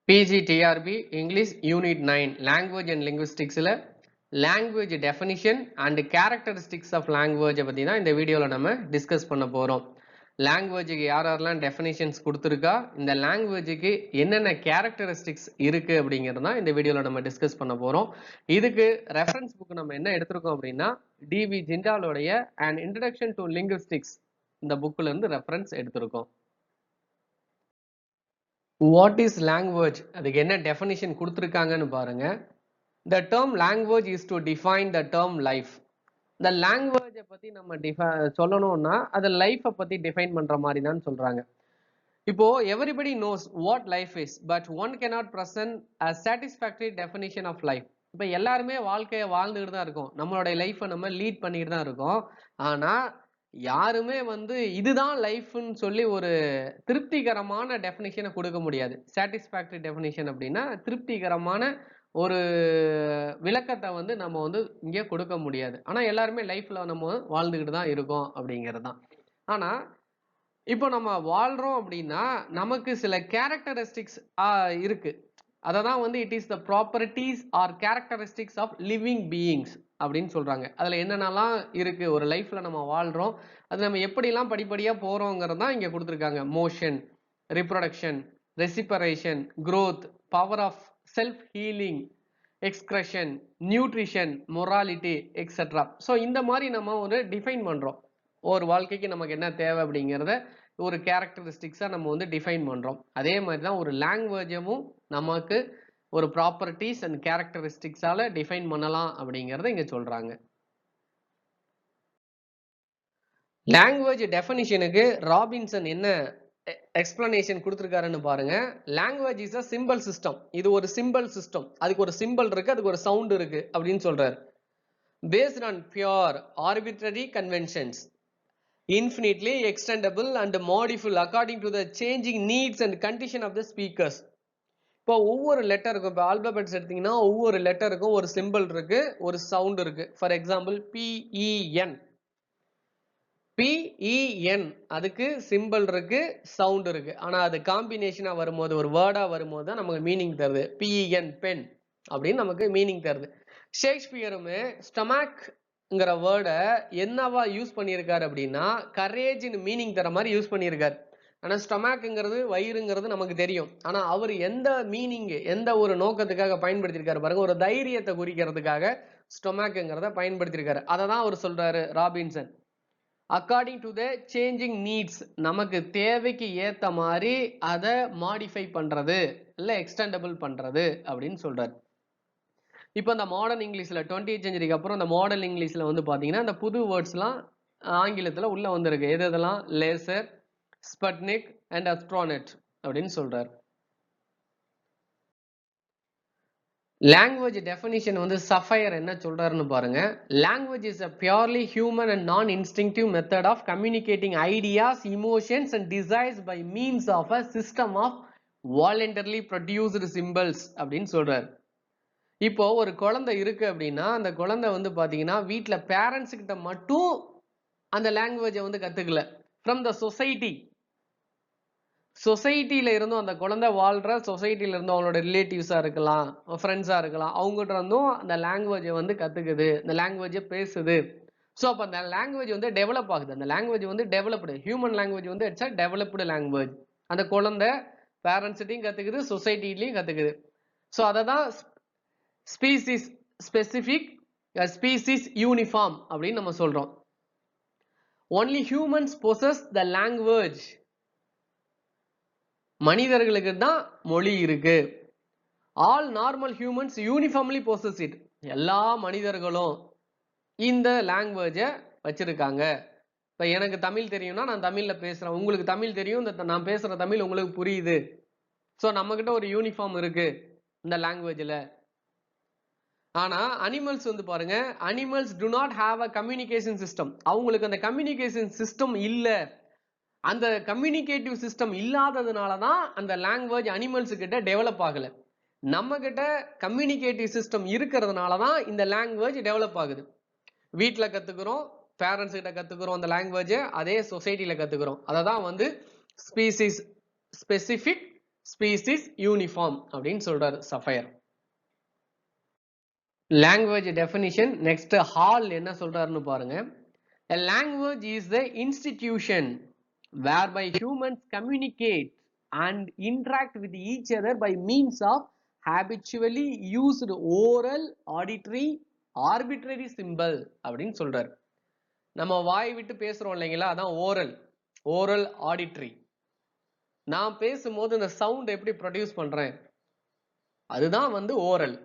PGTRB English Unit 9 Language and Linguistics language definition and characteristics of language பத்தி தான் இந்த வீடியோல நம்ம டிஸ்கஸ் பண்ண போறோம். லாங்குவேஜுக்கு யாரெல்லாம் டெஃபினிஷன்ஸ் கொடுத்துருக்கா, இந்த லாங்குவேஜுக்கு என்னென்ன கேரக்டரிஸ்டிக்ஸ் இருக்கு அப்படிங்கிறது தான் இந்த வீடியோல நம்ம டிஸ்கஸ் பண்ண போறோம். இதுக்கு ரெஃபரன்ஸ் புக் நம்ம என்ன எடுத்திருக்கோம் அப்படின்னா TV ஜிண்டாலோடைய an introduction to linguistics இந்த புக்ல இருந்து ரெஃபரன்ஸ் எடுத்திருக்கோம். What is language? அதுக்கு என்ன டெஃபினிஷன் கொடுத்துருக்காங்கன்னு பாருங்க. The term language is to define the term life. இந்த language பத்தி நம்ம சொல்லணும்னா அது லைஃபை பத்தி டிஃபைன் பண்ற மாதிரி தான் சொல்றாங்க. இப்போ everybody knows what life is, but one cannot present a satisfactory definition of life. இப்போ எல்லாருமே வாழ்க்கையை வாழ்ந்துகிட்டு தான் இருக்கோம், நம்மளுடைய லைஃபை நம்ம லீட் பண்ணிட்டு தான் இருக்கோம். ஆனா யாருமே இதுதான் லைஃப்னு சொல்லி ஒரு திருப்திகரமான டெஃபினிஷனை கொடுக்க முடியாது. சாட்டிஸ்ஃபேக்டரி டெஃபினிஷன் அப்படின்னா திருப்திகரமான ஒரு விளக்கத்தை நம்ம இங்கே கொடுக்க முடியாது. ஆனா எல்லாருமே லைஃப்ல நம்ம வாழ்ந்துகிட்டு தான் இருக்கோம் அப்படிங்கிறது தான். ஆனா இப்போ நம்ம வாழ்றோம் அப்படின்னா நமக்கு சில கேரக்டரிஸ்டிக்ஸ் இருக்கு. அததான் it is the properties or characteristics of living beings அப்படின்னு சொல்றாங்க. அதுல என்னென்னலாம் இருக்கு, ஒரு லைஃப்ல நம்ம வாழ்றோம், அது நம்ம எப்படிலாம் படிப்படியா போறோங்கிறது தான் இங்க கொடுத்துருக்காங்க. Motion, reproduction, respiration, growth, power of self healing, excretion, nutrition, morality etcetera. So இந்த மாதிரி நம்ம ஒரு டிஃபைன் பண்றோம். ஒரு வாழ்க்கைக்கு நமக்கு என்ன தேவை அப்படிங்கிறத ஒரு கேரக்டரிஸ்டிக்ஸா நம்ம டிஃபைன் பண்றோம். அதே மாதிரி தான் ஒரு லாங்குவேஜமும் நமக்கு ஒரு ப்ராப்பர்ட்டிஸ் அண்ட் கேரக்டரிஸ்டிக்ஸால டிஃபைன் பண்ணலாம் அப்படிங்கறத இங்க சொல்றாங்க. லாங்குவேஜ் டெஃபினிஷனுக்கு ராபின்சன் என்ன எக்ஸ்பிளனேஷன் கொடுத்திருக்காருன்னு பாருங்க. Language is a simple system. இது ஒரு சிம்பிள் சிஸ்டம், அதுக்கு ஒரு சிம்பிள் இருக்கு, அதுக்கு ஒரு சவுண்ட் இருக்கு அப்படின்னு சொல்றாரு. Based on pure arbitrary conventions, infinitely extendable and modifiable according to the changing needs and condition of the speakers. இப்போ ஒவ்வொரு லெட்டருக்கும், இப்போ ஆல்பபெட்ஸ் எடுத்தீங்கன்னா ஒவ்வொரு லெட்டருக்கும் ஒரு சிம்பிள் இருக்கு, ஒரு சவுண்ட் இருக்கு. ஃபார் எக்ஸாம்பிள் PEN, PEN அதுக்கு சிம்பிள் இருக்கு, சவுண்ட் இருக்கு. ஆனா அது காம்பினேஷனா வரும்போது, ஒரு வேர்டா வரும்போது தான் நமக்கு மீனிங் தருது. PEN பென் அப்படின்னு நமக்கு மீனிங் தருது. ஷேக்ஸ்பியருமே ஸ்டொமக் வேர்டை என்னவா யூஸ் பண்ணியிருக்காரு அப்படின்னா கரேஜ்னு மீனிங் தர மாதிரி யூஸ் பண்ணியிருக்காரு. ஆனா ஸ்டொமக்ங்கிறது வயிறுங்கிறது நமக்கு தெரியும். ஆனா அவர் எந்த மீனிங், எந்த ஒரு நோக்கத்துக்காக பயன்படுத்தியிருக்காரு பாருங்க, ஒரு தைரியத்தை குறிக்கிறதுக்காக ஸ்டொமக்ங்கிறத பயன்படுத்தியிருக்காரு. அதை தான் அவர் சொல்றாரு Robinson. According to the changing needs, நமக்கு தேவைக்கு ஏத்த மாதிரி அதை மாடிஃபை பண்றது இல்ல எக்ஸ்டெண்டபிள் பண்றது அப்படின்னு சொல்றாரு. இப்போ இந்த மாடர்ன் இங்கிலீஷ்ல 20th செஞ்சுரிக்கு அப்புறம் இந்த மாடர்ன் இங்கிலீஷ்ல பாத்தீங்கன்னா இந்த புது வேர்ட்ஸ்லாம் ஆங்கிலத்துல உள்ள வந்திருக்கு. எதெல்லாம்? லேசர், ஸ்பட்னிக் அண்ட் அஸ்ட்ரானட் அப்படின்னு சொல்றாரு. லாங்குவேஜ் டெஃபினிஷன் சஃபயர் என்ன சொல்றாருன்னு பாருங்க. Language is a purely human and non-instinctive method of communicating ideas, emotions and desires by means of a system of voluntarily produced symbols அப்படின்னு சொல்றாரு. இப்போ ஒரு குழந்தை இருக்கு அப்படின்னா அந்த குழந்தை பாத்தீங்கன்னா வீட்டுல பேரண்ட்ஸ் கிட்ட மட்டும் அந்த லாங்குவேஜை கத்துக்கல. ஃப்ரம் த சொசைட்டில இருந்தும், அந்த குழந்தை வாழ்ற சொசைட்டில இருந்தும், அவங்களோட ரிலேட்டிவ்ஸா இருக்கலாம், ஃப்ரெண்ட்ஸா இருக்கலாம், அவங்ககிட்ட இருந்தும் அந்த லாங்குவேஜை கத்துக்குது, இந்த லாங்குவேஜை பேசுது. ஸோ அப்போ அந்த லாங்குவேஜ் டெவலப் ஆகுது. அந்த language developed, human language it's a developed language. அந்த குழந்தை பேரண்ட்ஸ்கிட்டையும் கத்துக்குது, சொசைட்டிலையும் கத்துக்குது. ஸோ அதை தான் ஸ்பீசிஸ் ஸ்பெசிபிக், ஸ்பீசிஸ் யூனிஃபார்ம் அப்படின்னு நம்ம சொல்றோம். only humans possess the language. மனிதர்களுக்கு தான் மொழி இருக்கு. all normal humans uniformly possess it. எல்லா மனிதர்களும் இந்த லாங்குவேஜை வச்சிருக்காங்க. இப்ப எனக்கு தமிழ் தெரியும்னா நான் தமிழ்ல பேசுறேன், உங்களுக்கு தமிழ் தெரியும், நான் பேசுற தமிழ் உங்களுக்கு புரியுது. ஸோ நம்ம கிட்ட ஒரு யூனிஃபார்ம் இருக்கு இந்த லாங்குவேஜ்ல. ஆனா அனிமல்ஸ் பாருங்க, animals do not have a communication system. அவங்களுக்கு அந்த கம்யூனிகேஷன் சிஸ்டம் இல்ல. அந்த கம்யூனிகேட்டிவ் சிஸ்டம் இல்லாததுனால தான் அந்த லாங்குவேஜ் அனிமல்ஸ் கிட்ட டெவலப் ஆகல. நம்ம கிட்ட கம்யூனிகேட்டிவ் சிஸ்டம் இருக்கிறதுனால தான் இந்த லாங்குவேஜ் டெவலப் ஆகுது. வீட்டில் கத்துக்கிறோம், பேரண்ட்ஸ் கிட்ட கத்துக்கிறோம் அந்த லாங்குவேஜை, அதே சொசைட்டில கத்துக்கிறோம். அதை தான் ஸ்பீசிஸ் ஸ்பெசிபிக் ஸ்பீசிஸ் யூனிஃபார்ம் அப்படின்னு சொல்றாரு sapphire. Language definition next hall என்ன சொல்றாருன்னு பாருங்க. A language is the institution whereby humans communicate and interact with each other by means of habitually used oral, auditory, arbitrary symbol அப்படின்னு சொல்றாரு. நம்ம வாய் விட்டு பேசுறோம் இல்லைங்களா, அதான் ஓரல் ஆடிட்டரி. நான் பேசும்போது இந்த சவுண்ட் எப்படி ப்ரொடியூஸ் பண்றேன், அதுதான் வந்து ஓரல்.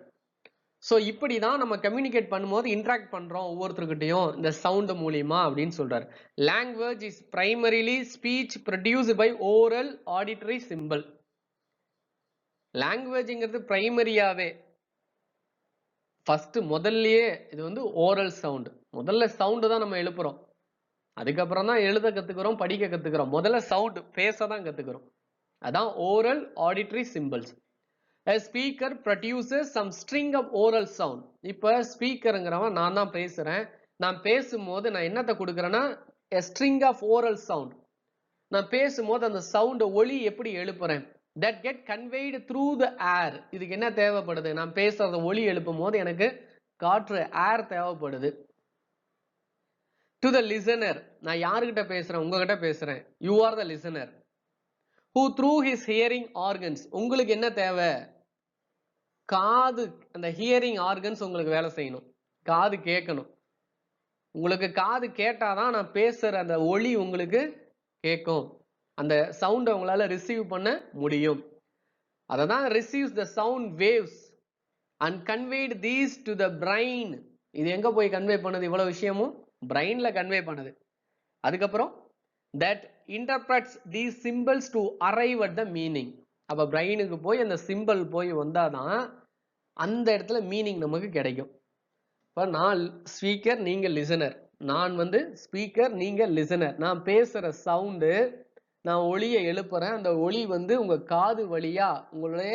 ஸோ இப்படி தான் நம்ம கம்யூனிகேட் பண்ணும்போது இன்ட்ராக்ட் பண்றோம் ஒவ்வொருத்தருக்கிட்டையும் இந்த சவுண்ட் மூலியமா அப்படின்னு சொல்றாரு. Language is primarily speech produced by oral auditory symbol. லாங்குவேஜ்ங்கிறது பிரைமரியாவே ஃபர்ஸ்ட் முதல்லயே இது வந்து ஓரல் சவுண்ட். முதல்ல சவுண்ட் தான் நம்ம எழுப்புறோம், அதுக்கப்புறம் தான் எழுத கத்துக்கிறோம், படிக்க கத்துக்கிறோம். முதல்ல சவுண்ட் பேச தான் கத்துக்கிறோம். அதான் oral auditory symbols. A speaker produces some string of oral sound. இப்ப ஸ்பீக்கர்ங்கிறவன் நான் தான் பேசுறேன். நான் பேசும்போது நான் என்னத்தை கொடுக்குறேன்னா a string of oral sound. நான் பேசும்போது அந்த சவுண்ட் ஒலி எப்படி எழுப்புறேன், that get conveyed through the air. இதுக்கு என்ன தேவைப்படுது, நான் பேசுறத ஒலி எழுப்பும் போது எனக்கு காற்று ஏர் தேவைப்படுது. To the listener, நான் யாருக்கிட்ட பேசுறேன், உங்ககிட்ட பேசுறேன். You are the listener. Who through his hearing organs, உங்களுக்கு என்ன தேவை, காது, அந்த ஹியரிங் ஆர்கன்ஸ் உங்களுக்கு வேலை செய்யணும், காது கேட்கணும். உங்களுக்கு காது கேட்டாதான் நான் பேசுற அந்த ஒலி உங்களுக்கு கேட்கும், அந்த சவுண்ட் உங்களால ரிசீவ் பண்ண முடியும். அததான் receives the sound waves and conveyed these to the brain. இது எங்க போய் கன்வே பண்ணுது, இவ்வளவு விஷயமும் பிரெயின்ல கன்வே பண்ணுது. அதுக்கப்புறம் that interprets these symbols to arrive at the meaning. அப்ப பிரெயினுக்கு போய் அந்த சிம்பிள் போய் வந்தாதான் அந்த இடத்துல மீனிங் நமக்கு கிடைக்கும். இப்போ நான் ஸ்பீக்கர், நீங்க லிசனர். நான் வந்து ஸ்பீக்கர், நீங்க லிசனர். நான் பேசுற சவுண்டு, நான் ஒலியை எழுப்புறேன், அந்த ஒலி வந்து உங்க காது வழியா உங்களுடைய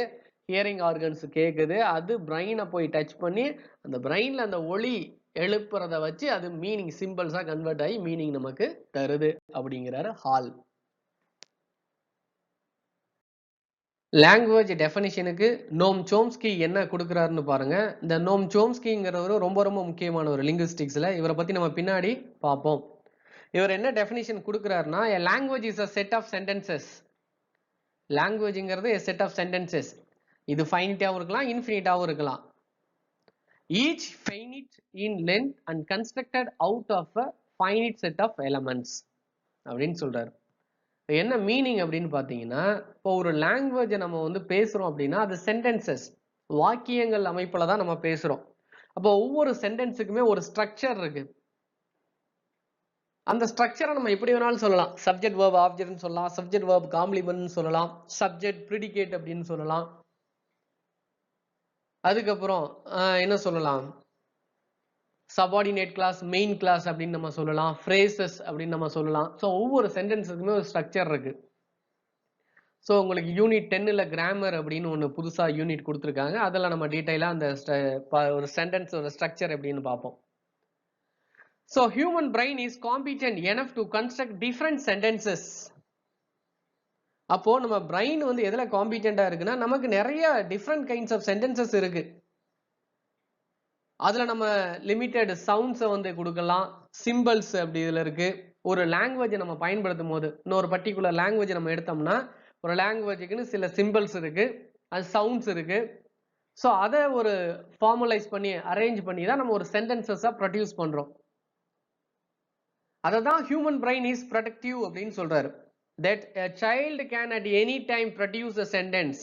ஹியரிங் ஆர்கன்ஸ் கேட்குது. அது பிரெயினை போய் டச் பண்ணி அந்த பிரெயின்ல அந்த ஒலி எழுப்புறத வச்சு அது மீனிங் சிம்பிள்ஸா கன்வெர்ட் ஆகி மீனிங் நமக்கு தருது அப்படிங்கிறாரு ஹால். லாங்குவேஜ் டெஃபினிஷனுக்கு நோம் சோம்ஸ்கி என்ன கொடுக்குறாருன்னு பாருங்க. இந்த நோம் சோம்ஸ்கிங்கிறவர் ரொம்ப ரொம்ப முக்கியமான ஒரு லிங்குவிஸ்டிக்ஸ்ல, இவரை பத்தி நம்ம பின்னாடி பார்ப்போம். இவர் என்ன டெஃபினிஷன் கொடுக்குறாருன்னா, a language is a set of sentences. லாங்குவேஜ்ங்கிறது a set of sentences. இது ஃபைனிட்டாவும் இருக்கலாம், இன்ஃபினிட்டாவும் இருக்கலாம். each finite in length and constructed out of a finite set of elements அப்படின்னு சொல்றாரு. என்ன மீனிங் அப்படின்னு பாத்தீங்கன்னா, இப்போ ஒரு லாங்குவேஜை நம்ம வந்து பேசுறோம் அப்படின்னா அது சென்டென்சஸ், வாக்கியங்கள் அமைப்புல தான் நம்ம பேசுறோம். அப்போ ஒவ்வொரு சென்டென்ஸுக்குமே ஒரு ஸ்ட்ரக்சர் இருக்கு. அந்த ஸ்ட்ரக்சரை நம்ம எப்படி வேணாலும் சொல்லலாம். சப்ஜெக்ட் வேர்ப் ஆப்ஜெக்ட்னு சொல்லலாம், சப்ஜெக்ட் வேர்ப் காம்ப்ளிமெண்ட்னு சொல்லலாம், சப்ஜெக்ட் ப்ரிடிகேட் அப்படின்னு சொல்லலாம். அதுக்கப்புறம் என்ன சொல்லலாம், சபார்டினேட் கிளாஸ், மெயின் கிளாஸ் அப்படின்னு நம்ம சொல்லலாம், ஃப்ரேசஸ் அப்படின்னு நம்ம சொல்லலாம். ஸோ ஒவ்வொரு சென்டென்ஸுக்குமே ஒரு ஸ்ட்ரக்சர் இருக்கு. ஸோ உங்களுக்கு யூனிட் 10ல் கிராமர் அப்படின்னு ஒன்று புதுசாக யூனிட் கொடுத்துருக்காங்க. அதில் நம்ம டீட்டெயிலாக அந்த ஒரு சென்டென்ஸோட ஸ்ட்ரக்சர் எப்படின்னு பார்ப்போம். So human brain is competent enough to construct different sentences. அப்போ நம்ம பிரெயின் வந்து எதில் காம்பிடென்ட்டாக இருக்குன்னா, நமக்கு நிறைய டிஃப்ரெண்ட் கைண்ட்ஸ் ஆஃப் சென்டென்சஸ் இருக்கு. அதில் நம்ம லிமிட்டெட் சவுண்ட்ஸை வந்து கொடுக்கலாம், சிம்பிள்ஸ் அப்படி இதில் இருக்கு. ஒரு லாங்குவேஜை நம்ம பயன்படுத்தும் போது, இன்னொரு பர்டிகுலர் லாங்குவேஜ் நம்ம எடுத்தோம்னா ஒரு லாங்குவேஜுக்குன்னு சில சிம்பிள்ஸ் இருக்கு, அது சவுண்ட்ஸ் இருக்கு. ஸோ அதை ஒரு ஃபார்மலைஸ் பண்ணி அரேஞ்ச் பண்ணி தான் நம்ம ஒரு சென்டென்சஸாக ப்ரொடியூஸ் பண்றோம். அதை தான் ஹியூமன் பிரெயின் இஸ் ப்ரொடக்டிவ் அப்படின்னு சொல்றாரு. That a child can at any time produce a sentence.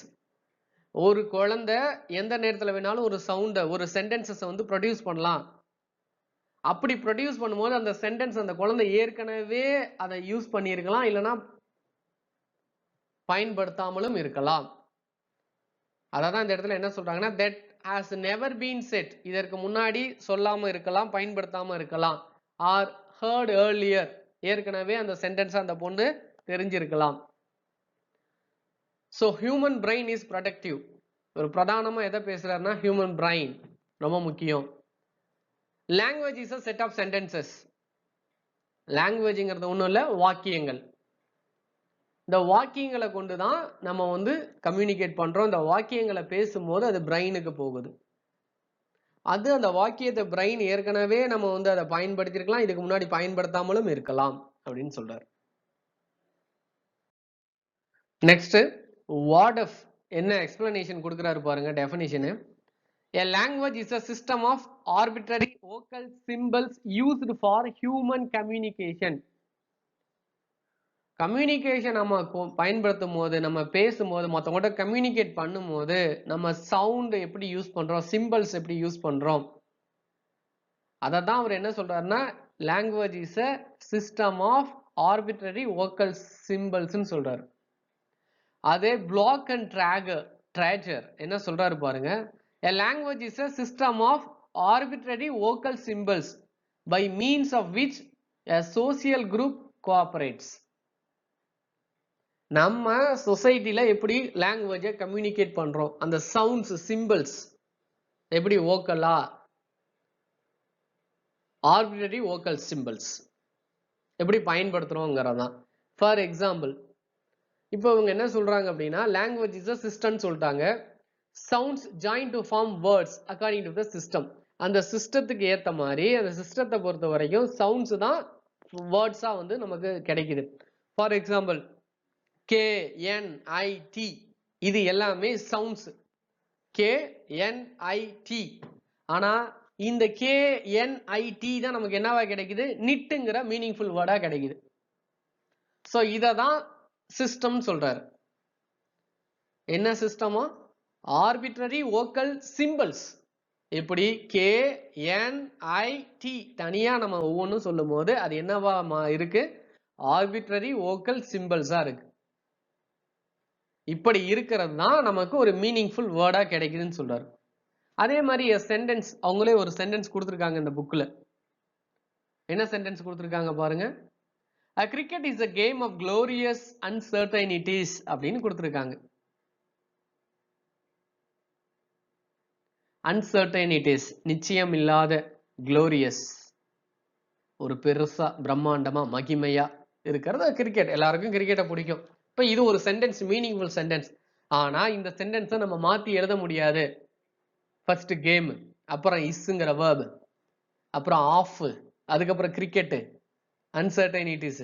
ஒரு குழந்தை எந்த நேரத்தில் வேணாலும் ஒரு சவுண்டை, ஒரு சென்டென்சஸை வந்து ப்ரொடியூஸ் பண்ணலாம். அப்படி ப்ரொடியூஸ் பண்ணும்போது அந்த சென்டென்ஸ் அந்த குழந்தை ஏற்கனவே அதை யூஸ் பண்ணியிருக்கலாம், இல்லைன்னா பயன்படுத்தாமலும் இருக்கலாம். அதான் இந்த இடத்துல என்ன சொல்றாங்கன்னா, that has never been said. இதற்கு முன்னாடி சொல்லாம இருக்கலாம், பயன்படுத்தாம இருக்கலாம். or heard earlier. ஏற்கனவே அந்த சென்டென்ஸ் அந்த பொண்ணு தெரிஞ்சிருக்கலாம். so human brain is protective. ஒரு பிரதானமா எதை பேசுறாருன்னா ஹியூமன் பிரெயின் ரொம்ப முக்கியம். language is a set of sentences. லாங்குவேஜ்ங்கிறது ஒண்ணும் இல்ல, வாக்கியங்கள். இந்த வாக்கியங்களை கொண்டு தான் நம்ம வந்து கம்யூனிகேட் பண்றோம். இந்த வாக்கியங்களை பேசும்போது அது பிரெயினுக்கு போகுது. அது அந்த வாக்கியத்தை பிரெயின் ஏற்கனவே நம்ம வந்து அதை பயன்படுத்தியிருக்கலாம், இதுக்கு முன்னாடி பயன்படுத்தாமலும் இருக்கலாம் அப்படின்னு சொல்றாரு. நெக்ஸ்ட் வார்டஃப் என்ன எக்ஸ்பிளனேஷன் கொடுக்குறாரு பாருங்க definition. A language is a system of arbitrary vocal symbols used for human communication. Communication நம்ம பயன்படுத்தும் போது, நம்ம பேசும்போது, மற்றவங்கள்ட்ட கம்யூனிகேட் பண்ணும்போது நம்ம சவுண்ட் எப்படி யூஸ் பண்றோம், சிம்பிள்ஸ் எப்படி யூஸ் பண்றோம், அதை தான் அவர் என்ன சொல்றாருன்னா language is a system of arbitrary vocal symbols ன்னு சொல்றாரு. அதே பிளாக் அண்ட் ட்ராஜர் என்ன சொல்றாரு பாருங்க. A language is a system of arbitrary vocal symbols by means of which a social group cooperates. நம்ம சொசைட்டில எப்படி லாங்குவேஜை கம்யூனிகேட் பண்றோம், அந்த சவுண்ட்ஸ் சிம்பிள்ஸ் எப்படி வோக்கலா ஆர்பிட்ரரி வோக்கல் சிம்பிள்ஸ் எப்படி பயன்படுத்துறோங்கிறதான். ஃபார் எக்ஸாம்பிள் இப்போ இவங்க என்ன சொல்றாங்க அப்படின்னா லாங்குவேஜ் இஸ் a system சொல்லிட்டாங்க. Sounds join to form words according to the system. அந்த சிஸ்டத்துக்கு ஏற்ற மாதிரி அந்த சிஸ்டத்தை பொறுத்த வரைக்கும் சவுண்ட்ஸ் தான் வேர்ட்ஸா வந்து நமக்கு கிடைக்குது. ஃபார் எக்ஸாம்பிள் KNIT இது எல்லாமே சவுண்ட்ஸ் KNIT. ஆனா இந்த KNIT தான் நமக்கு என்னவா கிடைக்குது, நிட்டுங்கிற மீனிங்ஃபுல் வேர்டா கிடைக்குது. ஸோ இதை தான் சிஸ்டம் சொல்றாரு. என்ன சிஸ்டமா, ஆர்பிட்ரரி வோக்கல் சிம்பிள்ஸ். எப்படி KNIT தனியா நம்ம ஒவ்வொன்றும் சொல்லும் போது அது என்னவா இருக்கு, ஆர்பிட்ரரி வோக்கல் சிம்பிள்ஸா இருக்கு. இப்படி இருக்கிறது தான் நமக்கு ஒரு மீனிங்ஃபுல் வேர்டா கிடைக்குதுன்னு சொல்றாரு. அதே மாதிரி சென்டென்ஸ், அவங்களே ஒரு சென்டென்ஸ் கொடுத்துருக்காங்க இந்த புக்ல. என்ன சென்டென்ஸ் கொடுத்துருக்காங்க பாருங்க. A cricket is a game of glorious uncertainties அப்படின்னு கொடுத்துருக்காங்க. அன்சர்டைனிட்டிஸ் நிச்சயம் இல்லாத, குளோரியஸ் ஒரு பெருசா பிரம்மாண்டமா மகிமையா இருக்கிறது கிரிக்கெட். எல்லாருக்கும் கிரிக்கெட்டை பிடிக்கும். இப்ப இது ஒரு சென்டென்ஸ், மீனிங்ஃபுல் சென்டென்ஸ். ஆனா இந்த சென்டென்ஸை நம்ம மாத்தி எழுத முடியாது. ஃபர்ஸ்ட் கேம், அப்புறம் இஸ்ங்கிற வேர்ப், அப்புறம் ஆஃப், அதுக்கப்புறம் கிரிக்கெட்டு, அன்சர்டைனிட்டிஸ்,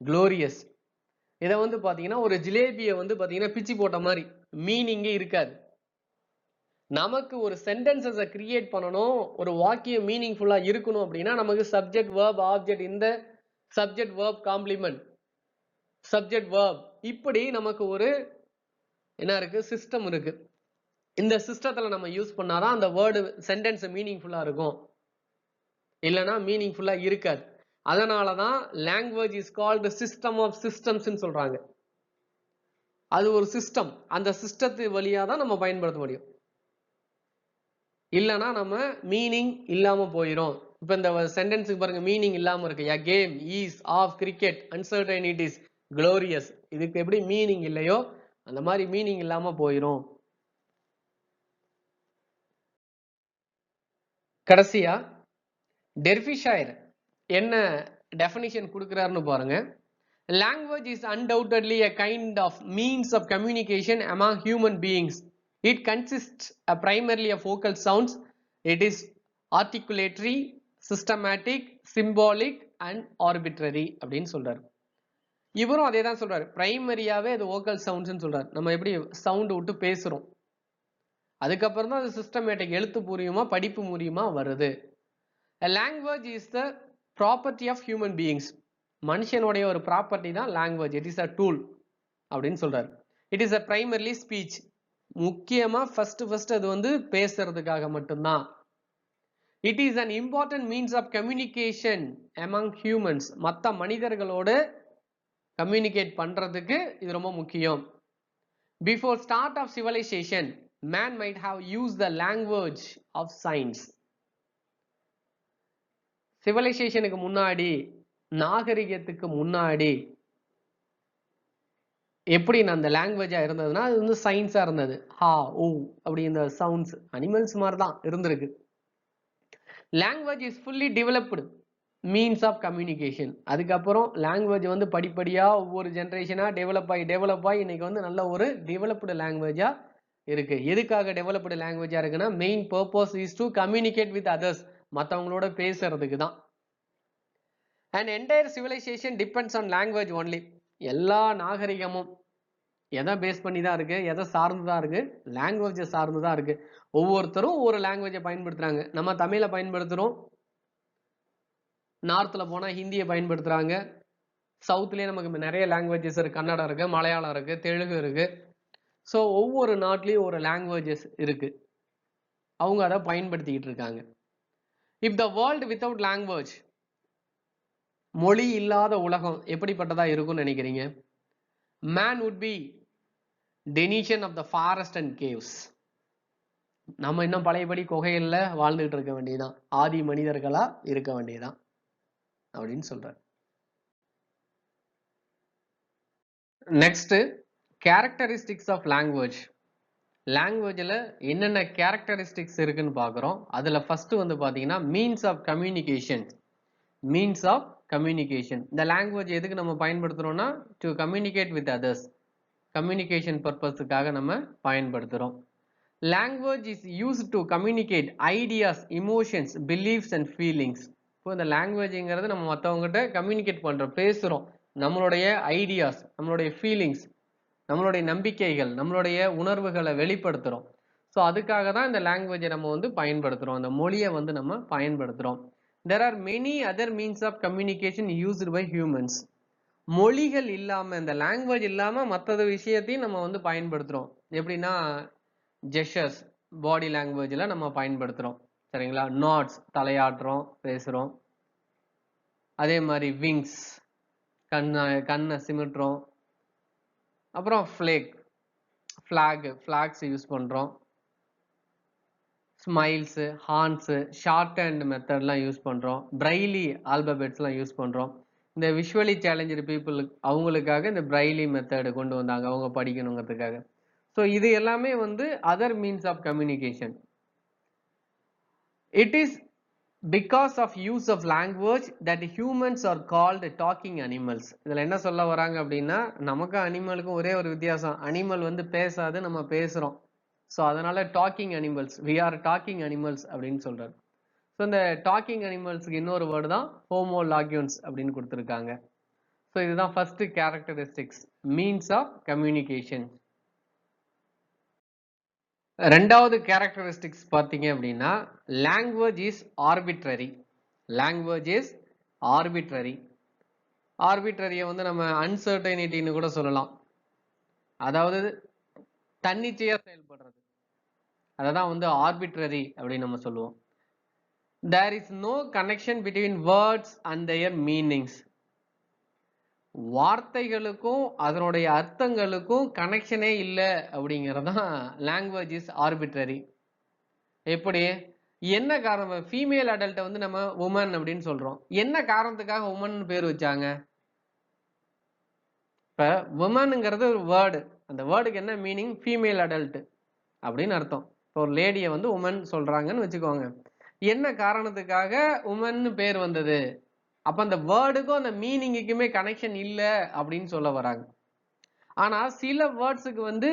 குளோரியஸ். இதை வந்து பாத்தீங்கன்னா ஒரு ஜிலேபியை வந்து பாத்தீங்கன்னா பிச்சு போட்ட மாதிரி மீனிங்கே இருக்காது. நமக்கு ஒரு சென்டென்சஸை கிரியேட் பண்ணணும், ஒரு வாக்கியம் மீனிங்ஃபுல்லா இருக்கணும் அப்படின்னா நமக்கு சப்ஜெக்ட் வேர்ப் ஆப்ஜெக்ட், இந்த subject verb complement, subject verb, இப்படி நமக்கு ஒரு என்ன இருக்கு, சிஸ்டம் இருக்கு. இந்த சிஸ்டத்துல நம்ம யூஸ் பண்ணாதான் அந்த வேர்டு சென்டென்ஸ் மீனிங்ஃபுல்லா இருக்கும், இல்லைன்னா மீனிங்ஃபுல்லா இருக்காது. அதனாலதான் language is called system of systems சொல்றாங்க. அது ஒரு சிஸ்டம், அந்த சிஸ்டத்து வழியா தான் நம்ம பயன்படுத்த முடியும், இல்லைன்னா நம்ம மீனிங் இல்லாம போயிடும். இப்ப இந்த சென்டென்ஸுக்கு பாருங்க மீனிங் இல்லாம இருக்கு. A game is of cricket uncertainties glorious. இதுக்கு எப்படி மீனிங் இல்லையோ அந்த மாதிரி மீனிங் இல்லாம போயிடும். கடைசியா டெர்பிஷைர் என்ன டெஃபினிஷன் கொடுக்கிறாருன்னு பாருங்க. Language is undoubtedly a kind of means of communication among human beings. It consists primarily of vocal sounds. It is articulatory, systematic, symbolic and arbitrary அப்படின்னு சொல்றாரு. இவரும் அதே தான் சொல்றாரு. பிரைமரியாவே அது வோக்கல் சவுண்ட்ஸ்னு சொல்றாரு. நம்ம எப்படி சவுண்ட் விட்டு பேசுறோம், அதுக்கப்புறம் தான் அது சிஸ்டமேட்டிக் எழுத்து மூலியமா படிப்பு மூலியமா வருது. A language is the property of human beings. மனுஷனுடைய ஒரு ப்ராப்பர்ட்டி தான் language. It is a tool அப்படின்னு சொல்றாரு. It is a primarily speech. முக்கியமா ஃபர்ஸ்ட் அது வந்து பேசுறதுக்காக மட்டும்தான். It is an important means of communication among humans. மற்ற மனிதர்களோடு கம்யூனிகேட் பண்றதுக்கு இது ரொம்ப முக்கியம். Before start of civilization man might have used the language of signs. சிவிலைசேஷனுக்கு முன்னாடி, நாகரிகத்துக்கு முன்னாடி எப்படி அந்த லாங்குவேஜா இருந்ததுன்னா அது வந்து சயின்ஸா இருந்தது. ஹா ஓ அப்படி இந்த சவுண்ட்ஸ் அனிமல்ஸ் மாதிரி தான் இருந்திருக்கு. Language is fully developed means of communication. அதுக்கப்புறம் லாங்குவேஜ் வந்து படிப்படியா ஒவ்வொரு ஜெனரேஷனா டெவலப் ஆகி இன்னைக்கு வந்து நல்ல ஒரு டெவலப்டு லாங்குவேஜா இருக்கு. எதுக்காக டெவலப்டு லாங்குவேஜா இருக்குன்னா main purpose is to communicate with others, மத்தவங்களோட பேசுறதுக்கு தான். And entire civilization depends on language only. எல்லா நாகரிகமும் எதை பேஸ் பண்ணி தான் இருக்கு, எதை சார்ந்து தான் இருக்கு, லாங்குவேஜை சார்ந்து தான் இருக்கு. ஒவ்வொருத்தரும் ஒவ்வொரு லாங்குவேஜை பயன்படுத்துறாங்க. நம்ம தமிழை பயன்படுத்துறோம், நார்த்ல போனா ஹிந்தியை பயன்படுத்துறாங்க, சவுத்லயே நமக்கு நிறைய லாங்குவேஜஸ் இருக்கு, கன்னடம் இருக்கு, மலையாளம் இருக்கு, தெலுங்கு இருக்கு. ஸோ ஒவ்வொரு நாட்டிலையும் ஒரு லாங்குவேஜஸ் இருக்கு, அவங்க அதை பயன்படுத்திக்கிட்டு இருக்காங்க. If the world without language, மொழி இல்லாத உலகம் எப்படிப்பட்டதா இருக்கும்னு நினைக்கிறீங்க? Man would be denizen of the forest and caves. நம்ம இன்னும் பழையபடி குகைகள்ல வாழ்ந்துகிட்டு இருக்க வேண்டியதுதான், ஆதி மனிதர்களா இருக்க வேண்டியதுதான் அப்படின்னு சொல்றாரு. Next, characteristics of language. லாங்குவேஜ்ல என்னென்ன கேரக்டரிஸ்டிக்ஸ் இருக்குன்னு பார்க்குறோம். அதுல ஃபர்ஸ்ட் வந்து பாத்தீங்கன்னா means of communication. Means of communication, இந்த லாங்குவேஜ் எதுக்கு நம்ம பயன்படுத்துறோம்னா to communicate with others, communication பர்பஸுக்காக நம்ம பயன்படுத்துறோம். Language is used to communicate ideas, emotions, beliefs and feelings. இப்போ இந்த லாங்குவேஜ்ங்கிறது நம்ம மற்றவங்ககிட்ட கம்யூனிகேட் பண்றோம், பேசுறோம், நம்மளுடைய ஐடியாஸ், நம்மளுடைய ஃபீலிங்ஸ், நம்மளுடைய நம்பிக்கைகள், நம்மளுடைய உணர்வுகளை வெளிப்படுத்துறோம். ஸோ அதுக்காக தான் இந்த லாங்குவேஜை நம்ம வந்து பயன்படுத்துறோம், அந்த மொழியை வந்து நம்ம பயன்படுத்துறோம். There are many other means of communication used by humans. மொழிகள் இல்லாம, இந்த லாங்குவேஜ் இல்லாம மற்ற விஷயத்தையும் நம்ம வந்து பயன்படுத்துறோம். எப்படின்னா ஜெஸ்டர்ஸ், பாடி லாங்குவேஜ்ல நம்ம பயன்படுத்துறோம், சரிங்களா? நாட்ஸ், தலையாட்டுறோம், பேசுறோம். அதே மாதிரி விங்ஸ், கண்ணை சிமிட்டுறோம். அப்புறம் ஃபிளாக்ஸ் யூஸ் பண்றோம். Smiles, horns, short hand மெத்தட்லாம் use பண்றோம். பிரைலி ஆல்பபெட்ஸ்லாம் யூஸ் பண்றோம். இந்த விஷுவலி சேலஞ்சு பீப்புள் அவங்களுக்காக இந்த பிரைலி மெத்தட் கொண்டு வந்தாங்க, அவங்க படிக்கணுங்கிறதுக்காக. ஸோ இது எல்லாமே வந்து other means of communication. It is because of use of language that humans are called talking animals. இதுல என்ன சொல்ல வராங்க அப்படின்னா, நமக்கும் அனிமலுக்கும் ஒரே ஒரு வித்தியாசம், அனிமல் வந்து பேசாது, நம்ம பேசுறோம். ஸோ அதனால talking animals, we are talking animals அப்படின்னு சொல்றாரு. ஸோ இந்த டாக்கிங் அனிமல்ஸ்க்கு இன்னொரு வேர்டு தான் ஹோமோலாகியூன்ஸ் அப்படின்னு கொடுத்துருக்காங்க. ஸோ இதுதான் first characteristics, means of communication. ரெண்டாவது கேரக்டரிஸ்டிக்ஸ் பார்த்தீங்க அப்படின்னா, language is arbitrary. Language is arbitrary. ஆர்பிட்ரரியை வந்து நம்ம அன்சர்டைனிட்டின்னு கூட சொல்லலாம், அதாவது தன்னிச்சையா செயல்படுறது, அததான் வந்து ஆர்பிட்ரரி அப்படின்னு நம்ம சொல்லுவோம். There is no connection between words and their meanings. வார்த்தைகளுக்கும் அதனுடைய அர்த்தங்களுக்கும் கனெக்ஷனே இல்லை அப்படிங்கிறதான் லாங்குவேஜ் இஸ் ஆர்பிட்ரரி. எப்படி, என்ன காரணம்? ஃபீமேல் அடல்ட்டை வந்து நம்ம உமன் அப்படின்னு சொல்றோம், என்ன காரணத்துக்காக உமன் பேர் வச்சாங்க? இப்ப உமனுங்கிறது ஒரு வேர்டு, அந்த வேர்டுக்கு என்ன மீனிங்? ஃபீமேல் அடல்ட் அப்படின்னு அர்த்தம். இப்போ ஒரு லேடியை வந்து உமன் சொல்றாங்கன்னு வச்சுக்கோங்க, என்ன காரணத்துக்காக உமன் பேர் வந்தது? அப்ப அந்த வேர்டுக்கும் அந்த மீனிங்குக்குமே கனெக்ஷன் இல்லை அப்படின்னு சொல்ல வராங்க. ஆனா சில வேர்ட்ஸுக்கு வந்து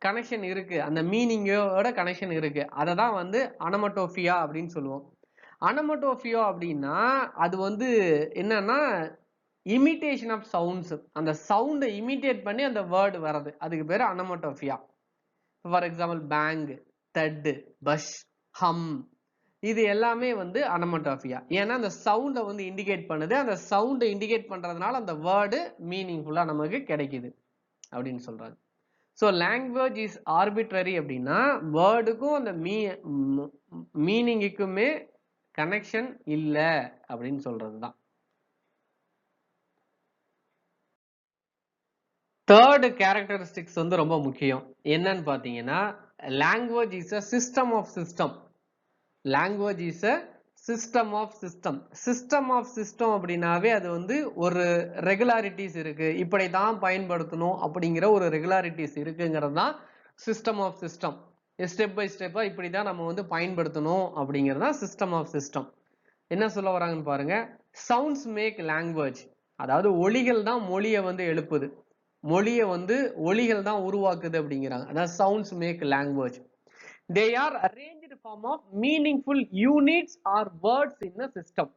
கனெக்ஷன் இருக்கு, அந்த மீனிங்கோட கனெக்ஷன் இருக்கு, அதை தான் வந்து அனமட்டோபியா அப்படின்னு சொல்லுவோம். அனமட்டோபியா அப்படின்னா அது வந்து என்னன்னா இமிட்டேஷன் ஆஃப் சவுண்ட்ஸ், அந்த சவுண்டை இமிட்டேட் பண்ணி அந்த வேர்டு வர்றது, அதுக்கு பேரு onomatopoeia. For example bang, thud, bash, hum, இது எல்லாமே வந்து அனமட்டோபியா. ஏன்னா அந்த சவுண்டை வந்து இண்டிகேட் பண்ணுது, அந்த சவுண்டை இண்டிகேட் பண்றதுனால அந்த வேர்டு மீனிங்ஃபுல்லா நமக்கு கிடைக்குது அப்படின்னு சொல்றாங்க. ஸோ லாங்குவேஜ் இஸ் ஆர்பிட்ரரி அப்படின்னா வேர்டுக்கும் அந்த மீனிங்குக்குமே கனெக்ஷன் இல்லை அப்படின்னு சொல்றதுதான். தேர்ட் கேரக்டரிஸ்டிக்ஸ் வந்து ரொம்ப முக்கியம். என்னன்னு பாத்தீங்கன்னா, language is a system of system. Language is a system of system. System of system அப்படின்னாவே அது வந்து ஒரு ரெகுலாரிட்டிஸ் இருக்கு, இப்படி தான் பயன்படுத்தணும் அப்படிங்கிற ஒரு ரெகுலாரிட்டிஸ் இருக்குங்கிறது தான் system of system. Step by ஸ்டெப்பா இப்படி தான் நம்ம வந்து பயன்படுத்தணும் அப்படிங்கிறது தான் சிஸ்டம் ஆஃப் சிஸ்டம். என்ன சொல்ல வராங்கன்னு பாருங்க, சவுண்ட்ஸ் மேக் லாங்குவேஜ். அதாவது ஒலிகள் தான் மொழியை வந்து எழுப்புது, மொழியை வந்து ஒலிகள் தான் உருவாக்குது அப்படிங்கிறாங்க. அதாவது sounds make language. They are arranged form of meaningful units are words in a system.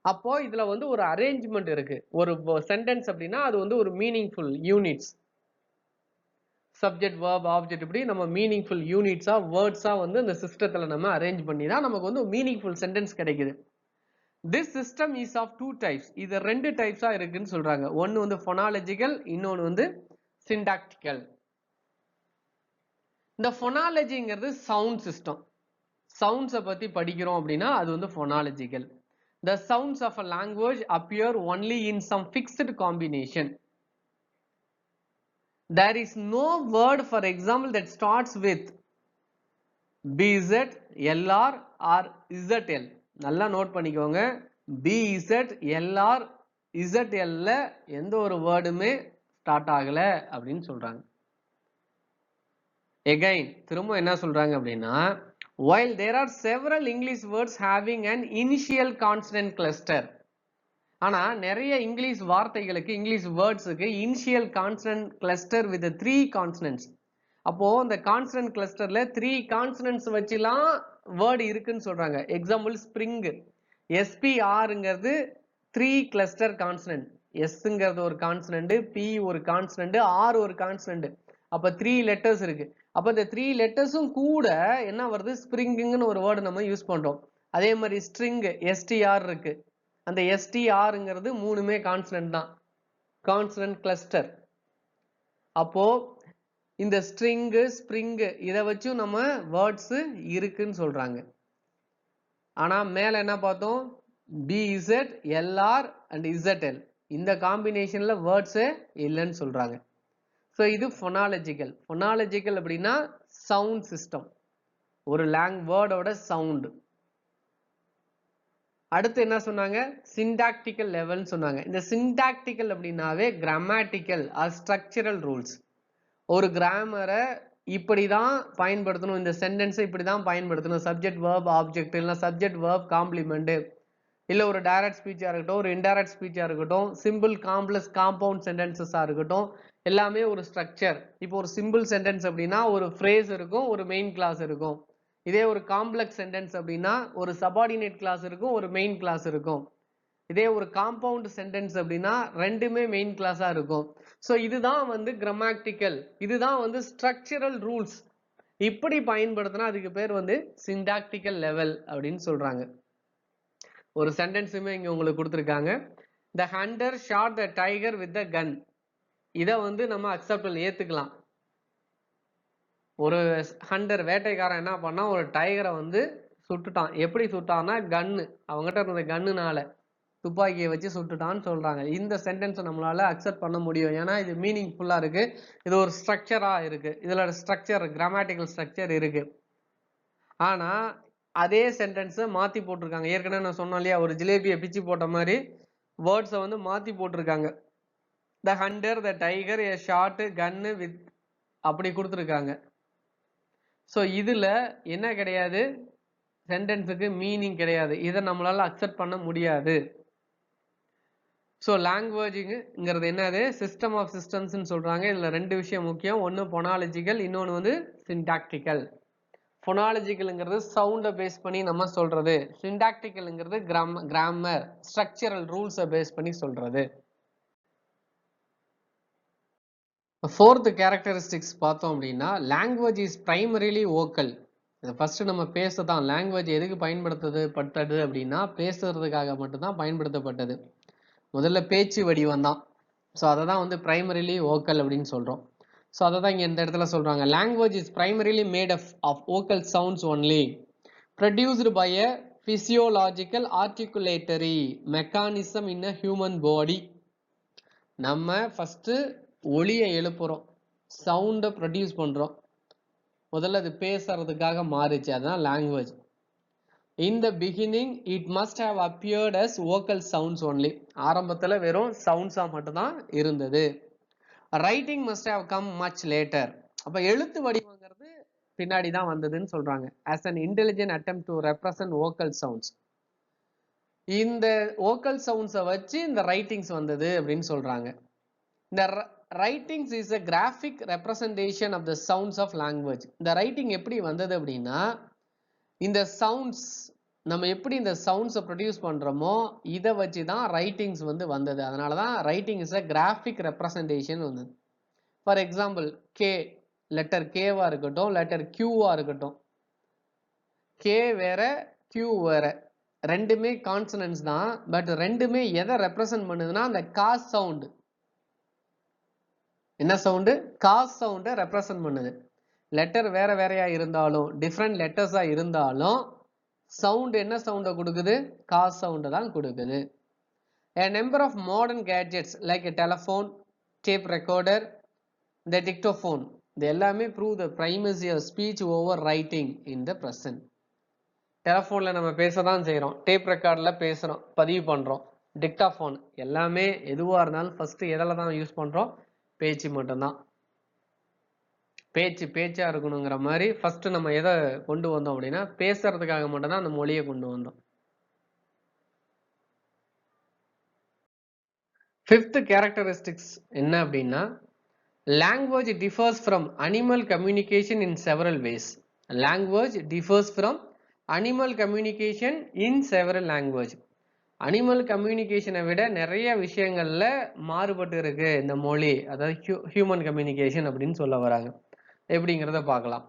அப்போ இதுல வந்து ஒரு அரேஞ்ச்மெண்ட் இருக்கு. ஒரு சென்டென்ஸ் அப்படின்னா அது வந்து ஒரு meaningful units, subject verb object, இப்படி நம்ம மீனிங்ஃபுல் யூனிட்ஸா வேர்ட்ஸா வந்து இந்த சிஸ்டத்துல நம்ம அரேஞ்ச் பண்ணி தான் நமக்கு வந்து மீனிங்ஃபுல் சென்டென்ஸ் கிடைக்குது. This system is of two types. இது ரெண்டு டைப்ஸா இருக்குன்னு சொல்றாங்க. ஒன்னு வந்து phonological, இன்னொன்னு வந்து syntactical. இந்த phonologyங்கிறது சவுண்ட் சிஸ்டம். சவுண்ட்ஸை பத்தி படிக்கிறோம் அப்படின்னா அது வந்து phonological. The sounds of a language appear only in some fixed combination. There is no word, for example, that starts with BZ, LR or ZL. நல்லா நோட் பண்ணிக்கோங்க. BZ, LR, ZL ல எந்த ஒரு வேர்டுமே ஸ்டார்ட் ஆகல அப்படின்னு சொல்றாங்க. Again திரும்ப என்ன சொல்றாங்க அப்படின்னா, while there are several English words having an initial consonant cluster, ஆனா நிறைய இங்கிலீஷ் வார்த்தைகளுக்கு, இங்கிலீஷ் வேர்ட்ஸுக்கு initial consonant cluster with 3 consonants. அப்போ இந்த கான்சனன்ட் கிளஸ்டர்ல 3 கான்சனன்ட்ஸ் வச்சுலாம் வேர்டு இருக்குன்னு சொல்றாங்க. எக்ஸாம்பிள் ஸ்ப்ரிங், SPRங்கிறது 3 கிளஸ்டர் கான்சனன்ட். Sங்கிறது ஒரு கான்சனன்ட், P ஒரு கான்சனன்ட், R ஒரு கான்சனன்ட். அப்ப 3 லெட்டர்ஸ் இருக்கு. அப்ப இந்த 3 லெட்டர்ஸும் கூட என்ன வருது, ஸ்ப்ரிங்னு ஒரு வேர்டு நம்ம யூஸ் பண்றோம். அதே மாதிரி ஸ்ட்ரிங் STR இருக்கு. அந்த STRங்கிறது மூணுமே கான்சனன்ட் தான், கான்சனன்ட் கிளஸ்டர். அப்போ இந்த ஸ்ட்ரிங், ஸ்ப்ரிங் இதை வச்சும் நம்ம வேர்ட்ஸ் இருக்குன்னு சொல்றாங்க. ஆனா மேல என்ன பார்த்தோம், BZ, LR and ZL இந்த காம்பினேஷன்ல வேர்ட்ஸ் இல்லைன்னு சொல்றாங்க. ஸோ இது phonological. phonological அப்படின்னா சவுண்ட் சிஸ்டம், ஒரு வேர்டோட சவுண்ட். அடுத்து என்ன சொன்னாங்க, சிண்டாக்டிக்கல் லெவல்னு சொன்னாங்க. இந்த சிண்டாக்டிக்கல் அப்படின்னாவே கிராமட்டிக்கல் ஆர் ஸ்ட்ரக்சரல் ரூல்ஸ். ஒரு கிராமரை இப்படிதான் பயன்படுத்தணும், இந்த சென்டென்ஸை இப்படிதான் பயன்படுத்தணும், சப்ஜெக்ட் வேர்ப் ஆப்ஜெக்ட், இல்லை சப்ஜெக்ட் வேர்ப் காம்ப்ளிமெண்ட், இல்லை ஒரு டைரக்ட் ஸ்பீச்சா இருக்கட்டும், ஒரு இன்டைரக்ட் ஸ்பீச்சா இருக்கட்டும், சிம்பிள் காம்ப்ளெக்ஸ் காம்பவுண்ட் சென்டென்சஸா இருக்கட்டும், எல்லாமே ஒரு ஸ்ட்ரக்சர். இப்போ ஒரு சிம்பிள் சென்டென்ஸ் அப்படின்னா ஒரு ஃப்ரேஸ் இருக்கும், ஒரு மெயின் கிளாஸ் இருக்கும். இதே ஒரு காம்ப்ளெக்ஸ் சென்டென்ஸ் அப்படின்னா ஒரு சபார்டினேட் கிளாஸ் இருக்கும், ஒரு மெயின் கிளாஸ் இருக்கும். இதே ஒரு காம்பவுண்ட் சென்டென்ஸ் அப்படின்னா ரெண்டுமே மெயின் கிளாஸா இருக்கும். ஸோ இதுதான் வந்து கிராமட்டிக்கல், இதுதான் வந்து ஸ்ட்ரக்சரல் ரூல்ஸ். இப்படி பயன்படுத்தினா அதுக்கு பேர் வந்து சிண்டாக்டிக்கல் லெவல் அப்படின்னு சொல்றாங்க. ஒரு சென்டென்ஸுமே இங்க உங்களுக்கு கொடுத்துருக்காங்க. The hunter shot the tiger with the gun. இதை வந்து நம்ம அக்செப்டபிள் ஏத்துக்கலாம். ஒரு ஹண்டர், வேட்டைக்காரன் என்ன பண்ணா, ஒரு டைகரை வந்து சுட்டுட்டான். எப்படி சுட்டான்னா கன்னு, அவங்ககிட்ட இருந்த கன்னுனால துப்பாக்கியை வச்சு சுட்டுட்டான்னு சொல்றாங்க. இந்த சென்டென்ஸை நம்மளால அக்செப்ட் பண்ண முடியும், ஏன்னா இது மீனிங்ஃபுல்லா இருக்கு, இது ஒரு ஸ்ட்ரக்சரா இருக்கு, இதுல ஸ்ட்ரக்சர், கிராமட்டிக்கல் ஸ்ட்ரக்சர் இருக்கு. ஆனா அதே சென்டென்ஸை மாத்தி போட்டிருக்காங்க. ஏற்கனவே நான் சொன்னோம் இல்லையா, ஒரு ஜிலேபியை பிச்சு போட்ட மாதிரி வேர்ட்ஸை வந்து மாத்தி போட்டிருக்காங்க. The hunter, the tiger, a shot, கன்னு வித் அப்படி கொடுத்துருக்காங்க. ஸோ இதுல என்ன கிடையாது, சென்டென்ஸுக்கு மீனிங் கிடையாது, இதை நம்மளால அக்செப்ட் பண்ண முடியாது. ஸோ லாங்குவேஜுங்கிறது என்னது, சிஸ்டம் ஆஃப் சிஸ்டம்ஸ்ன்னு சொல்றாங்க. இதுல ரெண்டு விஷயம் முக்கியம், ஒன்று பொனாலஜிக்கல், இன்னொன்று வந்து சிண்டாக்டிக்கல். பொனாலஜிக்கல்ங்கிறது சவுண்டை பேஸ் பண்ணி நம்ம சொல்றது, சிண்டாக்டிக்கல்ங்கிறது கிராமர் ஸ்ட்ரக்சரல் ரூல்ஸை பேஸ் பண்ணி சொல்றது. ஃபோர்த் கேரக்டரிஸ்டிக்ஸ் பார்த்தோம் அப்படின்னா, language is primarily vocal. First நம்ம பேசதான், லாங்குவேஜ் எதுக்கு பயன்படுத்தப்பட்டது அப்படின்னா பேசுறதுக்காக மட்டும்தான் பயன்படுத்தப்பட்டது. முதல்ல பேச்சு வடிவம் தான். ஸோ அதை தான் வந்து பிரைமரிலி வோக்கல் அப்படின்னு சொல்றோம். ஸோ அதை தான் இங்கே இந்த இடத்துல சொல்றாங்க. Language is primarily made of vocal sounds only, produced by a physiological articulatory mechanism in a human body. நம்ம ஃபர்ஸ்ட் ஒலியை எழுப்புறோம், சவுண்டை ப்ரொடியூஸ் பண்றோம், முதல்ல அது பேசுறதுக்காக மாறிச்சு, அதுதான் language. In the beginning it must have appeared as vocal sounds only. ஆரம்பத்தில் வெறும் சவுண்ட்ஸா மட்டும்தான் இருந்தது. Writing must have come much later. அப்ப எழுத்து வடிவங்கிறது பின்னாடி தான் வந்ததுன்னு சொல்றாங்க. as an intelligent attempt to represent vocal sounds. இந்த வோக்கல் சவுண்ட்ஸை வச்சு இந்த ரைட்டிங்ஸ் வந்தது அப்படின்னு சொல்றாங்க. இந்த writings is a graphic representation of the sounds of language. இந்த ரைட்டிங் எப்படி வந்தது அப்படின்னா, இந்த சவுண்ட்ஸ் நம்ம எப்படி இந்த சவுண்ட்ஸை ப்ரொடியூஸ் பண்றோமோ இதை வச்சு தான் ரைட்டிங்ஸ் வந்தது. அதனால தான் writing is a graphic representation வந்தது. ஃபார் எக்ஸாம்பிள் கே, லெட்டர் கேவா இருக்கட்டும், லெட்டர் கியூவா இருக்கட்டும், கே வேற கியூ வேற, ரெண்டுமே கான்சனன்ட்ஸ் தான். பட் ரெண்டுமே எதை ரெப்ரசன்ட் பண்ணுதுன்னா அந்த காஸ் சவுண்டு. என்ன சவுண்டு? காஸ் சவுண்டை ரெப்ரசன்ட் பண்ணுது. லெட்டர் வேற வேறையா இருந்தாலும், டிஃப்ரெண்ட் லெட்டர்ஸா இருந்தாலும் சவுண்ட் என்ன சவுண்டை கொடுக்குது? காஸ் சவுண்டை தான் கொடுக்குது. A number of modern gadgets like a telephone, tape recorder, the dictaphone, இது எல்லாமே prove the primacy of speech over writing in the present. டெலஃபோன்ல நம்ம பேசதான் செய்யறோம், டேப் ரெக்கார்ட்ல பேசுறோம், பதிவு பண்றோம், டிக்டாஃபோன், எல்லாமே எதுவா இருந்தாலும் ஃபர்ஸ்ட் எதில் தான் யூஸ் பண்றோம்? பேச்சு மட்டும்தான். பேச்சா இருக்கணுங்கிற மாதிரி ஃபர்ஸ்ட் நம்ம எதை கொண்டு வந்தோம் அப்படின்னா பேசுறதுக்காக மட்டும்தான் அந்த மொழியை கொண்டு வந்தோம். ஃபிஃப்த் கேரக்டரிஸ்டிக்ஸ் என்ன அப்படின்னா, language differs from animal communication in several ways. Language differs from animal communication in several language. Animal கம்யூனிகேஷனை விட நிறைய விஷயங்கள்ல மாறுபட்டு இருக்கு இந்த மொழி, அதாவது ஹியூமன் கம்யூனிகேஷன் அப்படின்னு சொல்ல வராங்க. எப்படிங்கிறத பார்க்கலாம்.